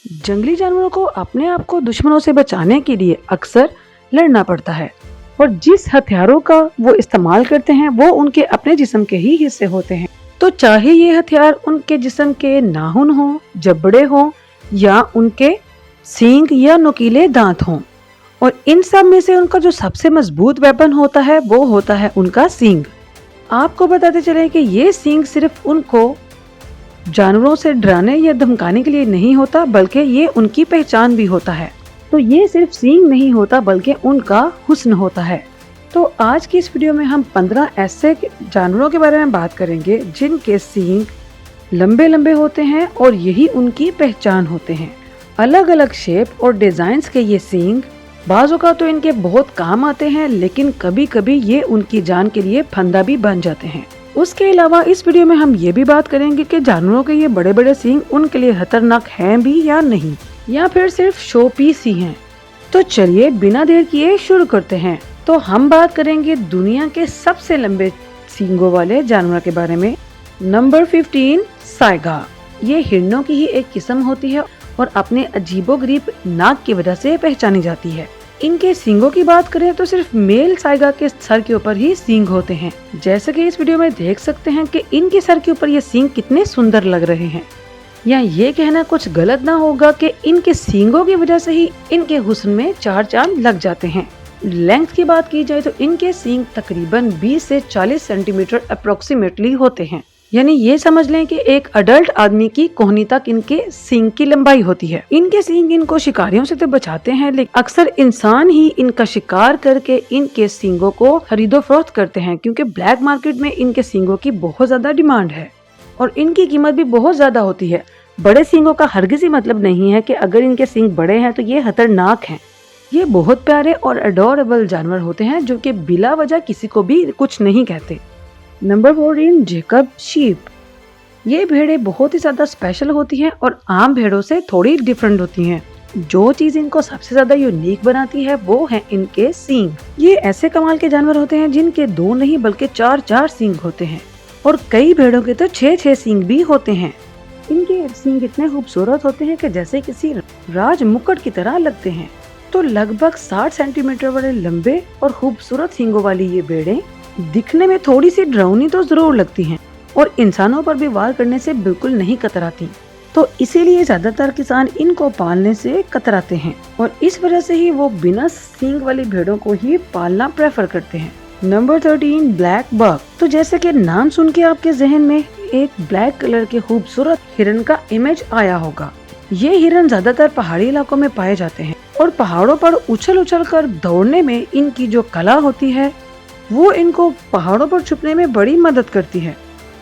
जंगली जानवरों को अपने आप को दुश्मनों से बचाने के लिए अक्सर लड़ना पड़ता है और जिस हथियारों का वो इस्तेमाल करते हैं वो उनके अपने जिस्म के ही हिस्से होते हैं। तो चाहे ये हथियार उनके जिस्म के नाखून हो, जबड़े हो या उनके सींग या नुकीले दांत हों, और इन सब में से उनका जो सबसे मजबूत वेपन होता है वो होता है उनका सींग। आपको बताते चले कि ये सींग सिर्फ उनको जानवरों से डराने या धमकाने के लिए नहीं होता, बल्कि ये उनकी पहचान भी होता है। तो ये सिर्फ सींग नहीं होता बल्कि उनका हुस्न होता है। तो आज की इस वीडियो में हम 15 ऐसे जानवरों के बारे में बात करेंगे जिनके सींग लंबे लंबे होते हैं और यही उनकी पहचान होते हैं। अलग अलग शेप और डिजाइन्स के ये सींग बाजों का तो इनके बहुत काम आते हैं, लेकिन कभी कभी ये उनकी जान के लिए फंदा भी बन जाते हैं। उसके अलावा इस वीडियो में हम ये भी बात करेंगे कि जानवरों के ये बड़े बड़े सींग उनके लिए खतरनाक हैं भी या नहीं, या फिर सिर्फ शो पीस ही हैं। तो चलिए बिना देर किए शुरू करते हैं। तो हम बात करेंगे दुनिया के सबसे लंबे सींगों वाले जानवर के बारे में। Number 15, Saiga. ये हिरणों की ही एक किस्म होती है और अपने अजीबोगरीब नाक की वजह से पहचानी जाती है। इनके सींगों की बात करें तो सिर्फ मेल साइगा के सर के ऊपर ही सींग होते हैं। जैसे कि इस वीडियो में देख सकते हैं कि इनके सर के ऊपर ये सींग कितने सुंदर लग रहे हैं। या ये कहना कुछ गलत ना होगा कि इनके सींगों की वजह से ही इनके हुस्न में चार चांद लग जाते हैं। लेंथ की बात की जाए तो इनके सींग तकरीबन 20 से 40 सेंटीमीटर अप्रोक्सीमेटली होते हैं। यानी ये समझ लें कि एक अडल्ट आदमी की कोहनी तक इनके सींग की लंबाई होती है। इनके सींग इनको शिकारियों से तो बचाते हैं, लेकिन अक्सर इंसान ही इनका शिकार करके इनके सींगों को खरीदो फरोख्त करते हैं, क्योंकि ब्लैक मार्केट में इनके सींगों की बहुत ज्यादा डिमांड है और इनकी कीमत भी बहुत ज्यादा होती है। बड़े सींगों का हरगिज़ ही मतलब नहीं है कि अगर इनके सींग बड़े हैं तो ये खतरनाक हैं। ये बहुत प्यारे और अडोरेबल जानवर होते हैं जो कि बिला वजह किसी को भी कुछ नहीं कहते। Number 14, Jacob sheep. ये भेड़ें बहुत ही ज्यादा स्पेशल होती हैं और आम भेड़ों से थोड़ी डिफरेंट होती हैं। जो चीज इनको सबसे ज्यादा यूनिक बनाती है वो है इनके सींग। ये ऐसे कमाल के जानवर होते हैं जिनके 2 नहीं बल्कि 4 सींग होते हैं और कई भेड़ों के तो 6 सींग भी होते हैं। इनके सींग इतने खूबसूरत होते हैं कि जैसे किसी राज मुकुट की तरह लगते हैं। तो लगभग 60 सेंटीमीटर बड़े लंबे और खूबसूरत सींगों वाली ये भेड़ें दिखने में थोड़ी सी डरावनी तो जरूर लगती हैं और इंसानों पर भी वार करने से बिल्कुल नहीं कतराती। तो इसीलिए ज्यादातर किसान इनको पालने से कतराते हैं और इस वजह से ही वो बिना सींग वाली भेड़ों को ही पालना प्रेफर करते हैं। Number 13, black buck. तो जैसे कि नाम सुन के आपके जहन में एक ब्लैक कलर के खूबसूरत हिरन का इमेज आया होगा। ये हिरन ज्यादातर पहाड़ी इलाकों में पाए जाते हैं और पहाड़ों पर उछल उछल कर दौड़ने में इनकी जो कला होती है वो इनको पहाड़ों पर छुपने में बड़ी मदद करती है।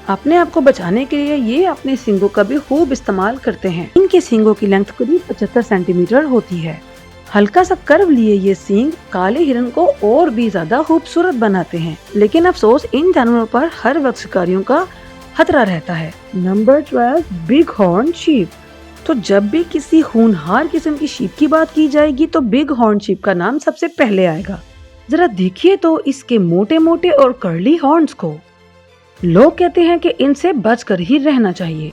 अपने आप को बचाने के लिए ये अपने सींगों का भी खूब इस्तेमाल करते हैं। इनके सींगों की लेंथ करीब 75 सेंटीमीटर होती है। हल्का सा कर्व लिए ये सींग काले हिरन को और भी ज्यादा खूबसूरत बनाते हैं, लेकिन अफसोस इन जानवरों पर हर वक्त शिकारियों का खतरा रहता है। Number 12, big horn sheep. तो जब भी किसी होनहार किस्म की शीप की बात की जाएगी तो बिग हॉर्न शीप का नाम सबसे पहले आएगा। जरा देखिए तो इसके मोटे मोटे और कर्ली हॉर्न्स को। लोग कहते हैं कि इनसे बचकर ही रहना चाहिए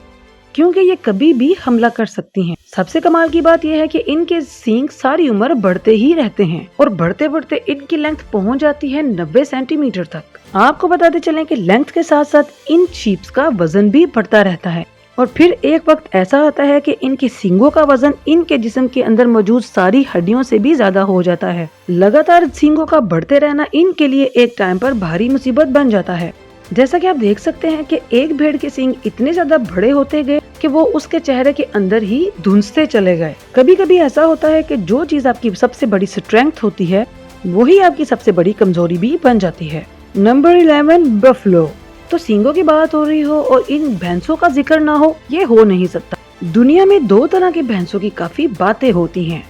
क्योंकि ये कभी भी हमला कर सकती हैं। सबसे कमाल की बात यह है कि इनके सींग सारी उम्र बढ़ते ही रहते हैं और बढ़ते बढ़ते इनकी लेंथ पहुंच जाती है 90 सेंटीमीटर तक। आपको बताते चलें कि लेंथ के साथ साथ इन शीप्स का वजन भी बढ़ता रहता है और फिर एक वक्त ऐसा आता है कि इनके सींगों का वजन इनके जिस्म के अंदर मौजूद सारी हड्डियों से भी ज्यादा हो जाता है। लगातार सींगों का बढ़ते रहना इनके लिए एक टाइम पर भारी मुसीबत बन जाता है। जैसा कि आप देख सकते हैं कि एक भेड़ के सींग इतने ज्यादा बड़े होते गए कि वो उसके चेहरे के अंदर ही धुंसते चले गए। कभी कभी ऐसा होता है कि जो चीज आपकी सबसे बड़ी स्ट्रेंथ होती है वही आपकी सबसे बड़ी कमजोरी भी बन जाती है। Number 11, buffalo. तो सींगों की बात हो रही हो और इन भैंसों का जिक्र ना हो, ये हो नहीं सकता। दुनिया में 2 तरह की भैंसों की काफी बातें होती हैं।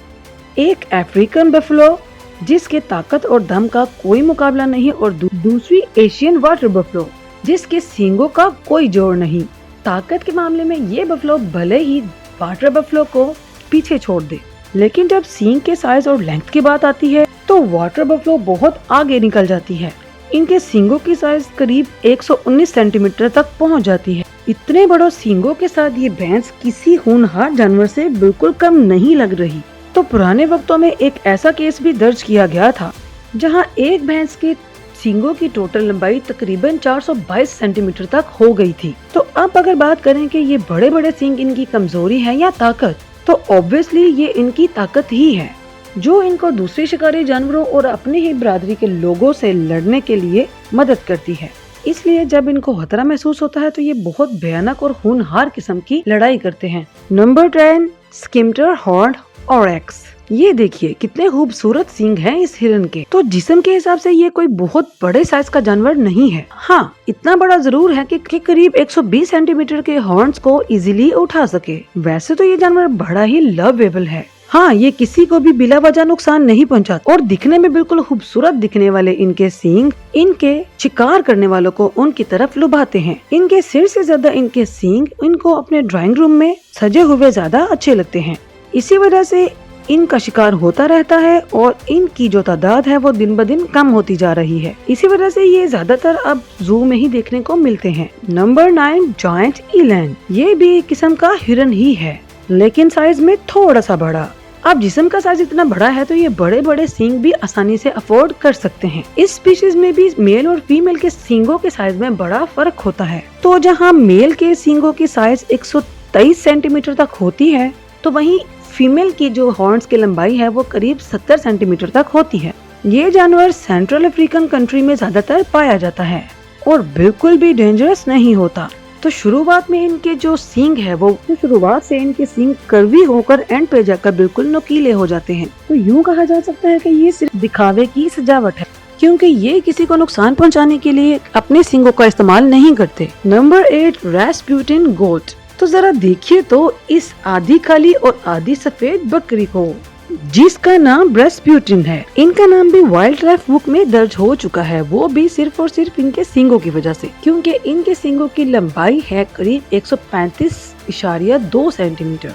एक अफ्रीकन बफलो जिसके ताकत और दम का कोई मुकाबला नहीं और दूसरी एशियन वाटर बफलो जिसके सींगों का कोई जोड़ नहीं। ताकत के मामले में ये बफलो भले ही वाटर बफलो को पीछे छोड़ दे, लेकिन जब सींग के साइज और लेंथ की बात आती है तो वाटर बफलो बहुत आगे निकल जाती है। इनके सींगों की साइज करीब 119 सेंटीमीटर तक पहुंच जाती है। इतने बड़े सींगों के साथ ये भैंस किसी होनहार जानवर से बिल्कुल कम नहीं लग रही। तो पुराने वक्तों में एक ऐसा केस भी दर्ज किया गया था जहां एक भैंस के सींगों की टोटल लंबाई तकरीबन 422 सेंटीमीटर तक हो गई थी। तो अब अगर बात करें कि ये बड़े बड़े सींग इनकी कमजोरी है या ताकत, तो ऑब्वियसली ये इनकी ताकत ही है जो इनको दूसरे शिकारी जानवरों और अपनी ही बरादरी के लोगों से लड़ने के लिए मदद करती है। इसलिए जब इनको खतरा महसूस होता है तो ये बहुत भयानक और होनहार किस्म की लड़ाई करते हैं। Number 10, scimitar horned oryx. ये देखिए कितने खूबसूरत सींग हैं इस हिरन के। तो जिस्म के हिसाब से ये कोई बहुत बड़े साइज का जानवर नहीं है। हाँ, इतना बड़ा जरूर है कि करीब 120 सेंटीमीटर के हॉर्न्स को इजीली उठा सके। वैसे तो ये जानवर बड़ा ही लवेबल है। हाँ, ये किसी को भी बिला वजह नुकसान नहीं पहुंचाता और दिखने में बिल्कुल खूबसूरत दिखने वाले इनके सींग इनके शिकार करने वालों को उनकी तरफ लुभाते हैं। इनके सिर से ज्यादा इनके सींग इनको अपने ड्राइंग रूम में सजे हुए ज्यादा अच्छे लगते हैं। इसी वजह से इनका शिकार होता रहता है और इनकी जो तादाद है वो दिन ब दिन कम होती जा रही है। इसी वजह से ये ज्यादातर अब जू में ही देखने को मिलते हैं। Number 9, giant eland. ये भी एक किस्म का हिरन ही है लेकिन साइज में थोड़ा सा बड़ा। अब जिस्म का साइज इतना बड़ा है तो ये बड़े बड़े सींग भी आसानी से अफोर्ड कर सकते हैं। इस स्पीशीज में भी मेल और फीमेल के सींगों के साइज में बड़ा फर्क होता है। तो जहाँ मेल के सींगों की साइज 123 सेंटीमीटर तक होती है तो वहीं फीमेल की जो हॉर्न्स की लंबाई है वो करीब 70 सेंटीमीटर तक होती है। ये जानवर सेंट्रल अफ्रीकन कंट्री में ज्यादातर पाया जाता है और बिल्कुल भी डेंजरस नहीं होता। तो शुरुआत में इनके जो सींग है वो शुरुआत से इनके सींग कर्वी होकर एंड पे जाकर बिल्कुल नुकीले हो जाते हैं। तो यूँ कहा जा सकता है कि ये सिर्फ दिखावे की सजावट है क्योंकि ये किसी को नुकसान पहुंचाने के लिए अपने सींगों का इस्तेमाल नहीं करते। नंबर 8, रास्पुटिन गोट। तो जरा देखिए तो इस आधी काली और आधी सफेद बकरी को जिसका नाम रास्पुटिन है। इनका नाम भी वाइल्ड लाइफ बुक में दर्ज हो चुका है, वो भी सिर्फ और सिर्फ इनके सींगों की वजह से, क्योंकि इनके सींगों की लंबाई है करीब 135.2 सेंटीमीटर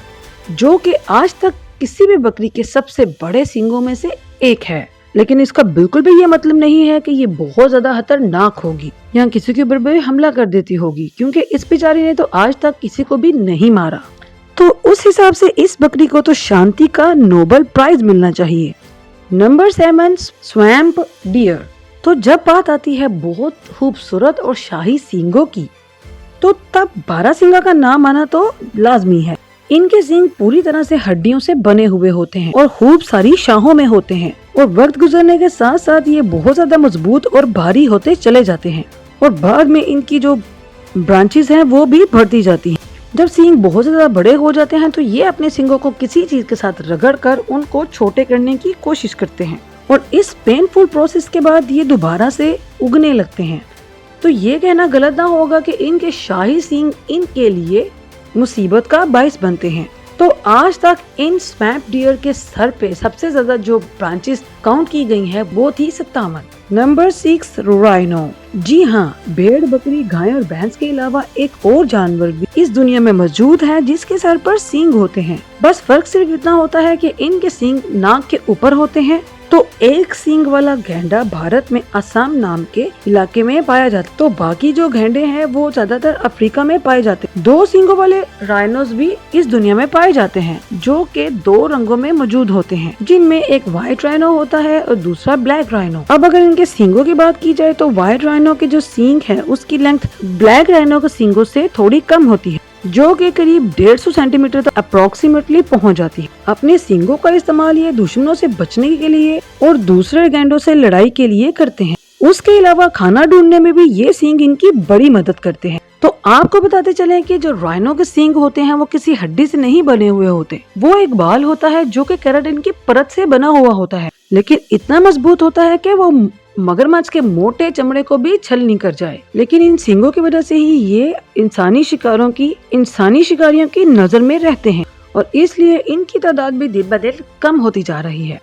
जो कि आज तक किसी भी बकरी के सबसे बड़े सींगों में से एक है। लेकिन इसका बिल्कुल भी ये मतलब नहीं है कि ये बहुत ज्यादा खतरनाक होगी या किसी के ऊपर भी हमला कर देती होगी, क्योंकि इस बेचारी ने तो आज तक किसी को भी नहीं मारा। तो उस हिसाब से इस बकरी को तो शांति का नोबेल प्राइज मिलना चाहिए। Number 7, swamp dear. तो जब बात आती है बहुत खूबसूरत और शाही सींगों की तो तब बारहसिंगा का नाम आना तो लाजमी है। इनके सींग पूरी तरह से हड्डियों से बने हुए होते हैं और खूब सारी शाहों में होते हैं और वक्त गुजरने के साथ साथ ये बहुत ज्यादा मजबूत और भारी होते चले जाते हैं और बाद में इनकी जो ब्रांचेस हैं वो भी बढ़ती जाती हैं। जब सींग बहुत ज्यादा बड़े हो जाते हैं तो ये अपने सींगों को किसी चीज के साथ रगड़ कर उनको छोटे करने की कोशिश करते हैं और इस पेनफुल प्रोसेस के बाद ये दोबारा से उगने लगते हैं। तो ये कहना गलत ना होगा कि इनके शाही सींग इनके लिए मुसीबत का बाइस बनते हैं। तो आज तक इन स्वैम्प डियर के सर पे सबसे ज्यादा जो ब्रांचेस काउंट की गई हैं वो थी 57। Number 6, rhino. जी हाँ, भेड़, बकरी, गाय और भैंस के अलावा एक और जानवर भी इस दुनिया में मौजूद है जिसके सर पर सींग होते हैं। बस फर्क सिर्फ इतना होता है कि इनके सींग नाक के ऊपर होते हैं। तो एक सींग वाला गैंडा भारत में असम नाम के इलाके में पाया जाता है, तो बाकी जो गैंडे हैं वो ज्यादातर अफ्रीका में पाए जाते हैं। 2 सींगों वाले राइनोस भी इस दुनिया में पाए जाते हैं जो कि 2 रंगों में मौजूद होते हैं, जिनमें एक व्हाइट राइनो होता है और दूसरा ब्लैक राइनो। अब अगर इनके सींगों की बात की जाए तो व्हाइट राइनो के जो सींग है उसकी लेंथ ब्लैक राइनो के सींगों से थोड़ी कम होती है जो कि करीब 150 सेंटीमीटर तक अप्रोक्सीमेटली पहुंच जाती है। अपने सींगों का इस्तेमाल ये दुश्मनों से बचने के लिए और दूसरे गैंडों से लड़ाई के लिए करते हैं। उसके अलावा खाना ढूंढने में भी ये सींग इनकी बड़ी मदद करते हैं। तो आपको बताते चले कि जो राइनो के सींग होते हैं वो किसी हड्डी से नहीं बने हुए होते, वो एक बाल होता है जो कि केराटिन की परत से बना हुआ होता है, लेकिन इतना मजबूत होता है कि वो मगरमच्छ के मोटे चमड़े को भी छलनी कर जाए। लेकिन इन सींगों की वजह से ही ये इंसानी शिकारियों की नजर में रहते हैं और इसलिए इनकी तादाद भी दिन ब दिन कम होती जा रही है।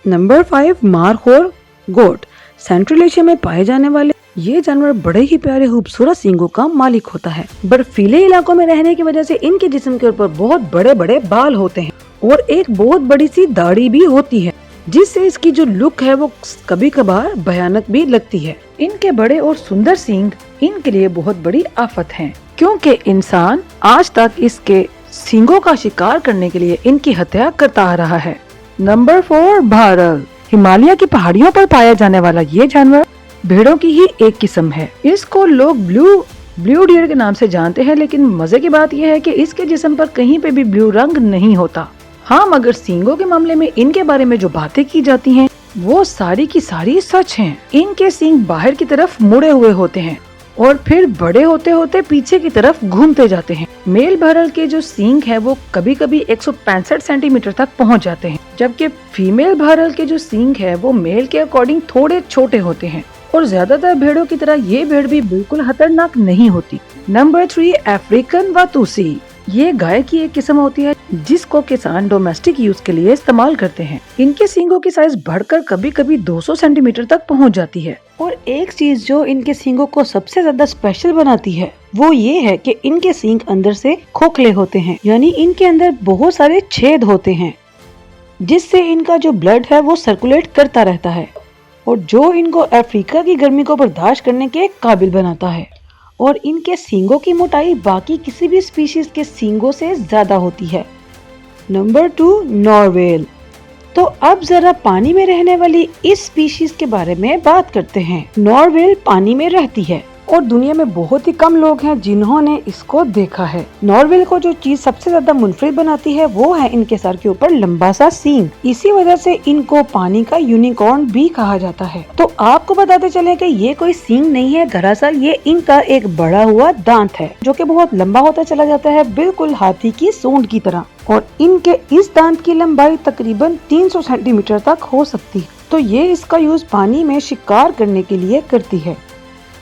नंबर 5, मारखोर गोट। सेंट्रल एशिया में पाए जाने वाले ये जानवर बड़े ही प्यारे खूबसूरत सींगों का मालिक होता है। बर्फीले इलाकों में रहने की वजह से इनके जिस्म के ऊपर बहुत बड़े बड़े बाल होते हैं और एक बहुत बड़ी सी दाढ़ी भी होती है, जिससे इसकी जो लुक है वो कभी कभार भयानक भी लगती है। इनके बड़े और सुंदर सींग इनके लिए बहुत बड़ी आफत हैं। क्योंकि इंसान आज तक इसके सींगों का शिकार करने के लिए इनकी हत्या करता आ रहा है। नंबर 4, भारल। हिमालय की पहाड़ियों पर पाया जाने वाला ये जानवर भेड़ों की ही एक किस्म है। इसको लोग ब्लू डियर के नाम से जानते हैं, लेकिन मजे की बात यह है कि इसके जिस्म पर कहीं पे भी ब्लू रंग नहीं होता। हाँ, मगर सींगों के मामले में इनके बारे में जो बातें की जाती हैं वो सारी की सारी सच हैं। इनके सींग बाहर की तरफ मुड़े हुए होते हैं और फिर बड़े होते होते पीछे की तरफ घूमते जाते हैं। मेल भरल के जो सींग है वो कभी कभी 165 सेंटीमीटर तक पहुंच जाते हैं, जबकि फीमेल भरल के जो सींग है वो मेल के अकॉर्डिंग थोड़े छोटे होते हैं। और ज्यादातर भेड़ों की तरह ये भेड़ भी बिल्कुल खतरनाक नहीं होती। Number 3, African Watusi. ये गाय की एक किस्म होती है जिसको किसान डोमेस्टिक यूज के लिए इस्तेमाल करते हैं। इनके सींगों की साइज बढ़कर कभी कभी 200 सेंटीमीटर तक पहुंच जाती है। और एक चीज जो इनके सींगों को सबसे ज्यादा स्पेशल बनाती है वो ये है कि इनके सींग अंदर से खोखले होते हैं, यानी इनके अंदर बहुत सारे छेद होते हैं जिससे इनका जो ब्लड है वो सर्कुलेट करता रहता है और जो इनको अफ्रीका की गर्मी को बर्दाश्त करने के काबिल बनाता है। और इनके सींगों की मोटाई बाकी किसी भी स्पीशीज के सींगों से ज्यादा होती है। नंबर 2, नॉरवेल। तो अब जरा पानी में रहने वाली इस स्पीशीज के बारे में बात करते हैं। नॉरवेल पानी में रहती है और दुनिया में बहुत ही कम लोग हैं जिन्होंने इसको देखा है। नॉरवेल को जो चीज सबसे ज्यादा मुनफरिद बनाती है वो है इनके सर के ऊपर लंबा सा सींग। इसी वजह से इनको पानी का यूनिकॉर्न भी कहा जाता है। तो आपको बताते चले कि ये कोई सींग नहीं है, दरअसल ये इनका एक बड़ा हुआ दांत है जो कि बहुत लंबा होता चला जाता है, बिल्कुल हाथी की सूंड की तरह। और इनके इस दांत की लंबाई तकरीबन 300 सेंटीमीटर तक हो सकती है। तो ये इसका यूज पानी में शिकार करने के लिए करती है,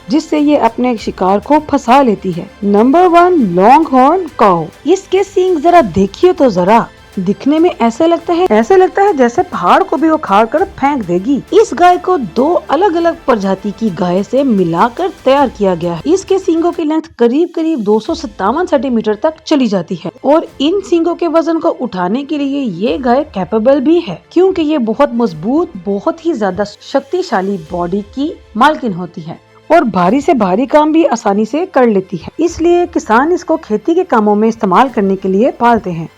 जिससे ये अपने शिकार को फंसा लेती है। नंबर 1, लॉन्ग हॉर्न काऊ। इसके सींग जरा देखिए तो जरा, दिखने में ऐसे लगता है जैसे पहाड़ को भी उखाड़ कर फेंक देगी। इस गाय को 2 अलग अलग प्रजाति की गाय से मिलाकर तैयार किया गया है। इसके सींगों की लेंथ करीब करीब 257 सेंटीमीटर तक चली जाती है और इन सींगों के वजन को उठाने के लिए ये गाय कैपेबल भी है, क्योंकि ये बहुत मजबूत, बहुत ही ज्यादा शक्तिशाली बॉडी की मालकिन होती है और भारी से भारी काम भी आसानी से कर लेती है। इसलिए किसान इसको खेती के कामों में इस्तेमाल करने के लिए पालते हैं।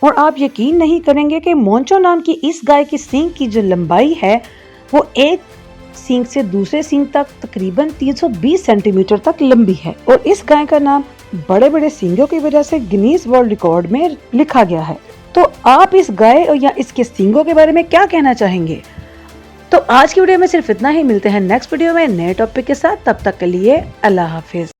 और आप यकीन नहीं करेंगे कि मोंचो नाम की इस गाय की सींग की जो लंबाई है वो एक सींग से दूसरे सींग तक तकरीबन 320 सेंटीमीटर तक लंबी है। और इस गाय का नाम बड़े बड़े सींगों की वजह से गिनीज वर्ल्ड रिकॉर्ड में लिखा गया है। तो आप इस गाय या इसके सींगों के बारे में क्या कहना चाहेंगे? तो आज की वीडियो में सिर्फ इतना ही। मिलते हैं नेक्स्ट वीडियो में नए टॉपिक के साथ। तब तक के लिए अल्लाह हाफिज।